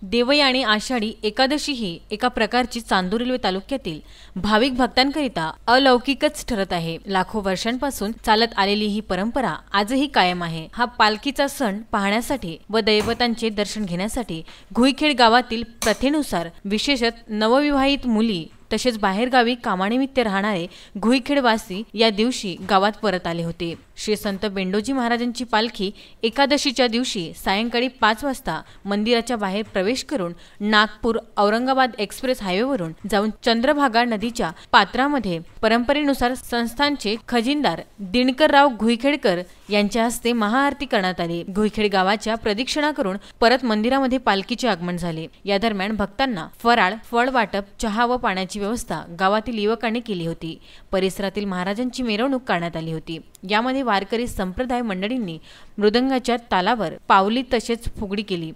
देवई आणि आषाढी एकादशी ही एका प्रकारची चांदूर रेल्वे तालुक्यातील भाविक भक्तांकरिता अलौकिकच ठरत आहे। लाखो वर्षांपासून चालत आलेली ही परंपरा आजही कायम आहे। हा पालखीचा सण पाहण्यासाठी व दैवतांचे दर्शन घेण्यासाठी घुईखेड गावातील प्रथेनुसार विशेषतः नवविवाहित मुली तसेच बाहेरगावी कामानिमित्त राहणारे घुईखेडवासी या दिवशी गावात परत आले होते। श्री संत बेंडोजी महाराजांची पालखी एकादशीच्या दिवशी सायंकाळी 5 वाजता मंदिराच्या बाहेर प्रवेश करून नागपूर औरंगाबाद एक्सप्रेस हायवेवरून जाऊन चंद्रभागा नदीच्या पात्रामध्ये परंपरेनुसार संस्थानचे खजिनदार दिनकरराव घुईखेडकर यांच्या हस्ते महाआरती करण्यात आली। घुईखेड गावाच्या प्रदक्षिणा करून परत मंदिरामध्ये पालखीचे आगमन झाले। या दरम्यान भक्तांना फराळ, फळ वाटप, चहा व पाण्याची व्यवस्था गावातील युवकांनी केली होती। परिसरातील महाराजांची मिरवणूक करण्यात आली होती। यामध्ये वारकरी संप्रदाय मंडळींनी मृदंगाच्या तालावर पावली तसेच फुगडी केली।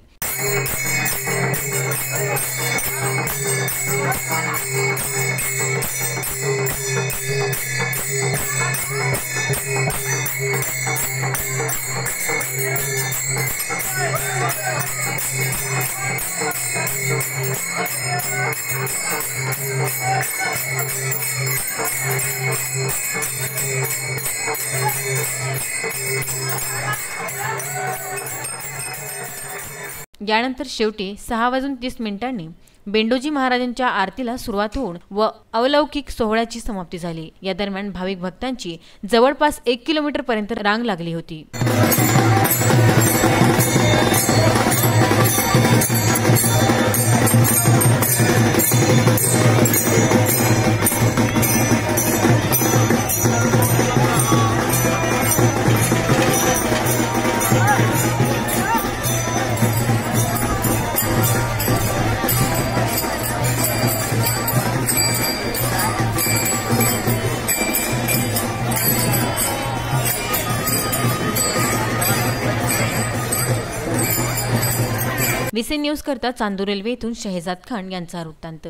यानंतर शेवटी 6:30 बेंडोजी महाराजांच्या आरतीला सुरुवात होऊन व अलौकिक सोहळ्याची समाप्ती झाली। या दरम्यान भाविक भक्तांची जवळपास 1 किलोमीटर पर्यंत रांग लागली होती। VC न्यूज करता चांदूर रेल्वे येथून शहजाद खान यांचा वृत्तांत।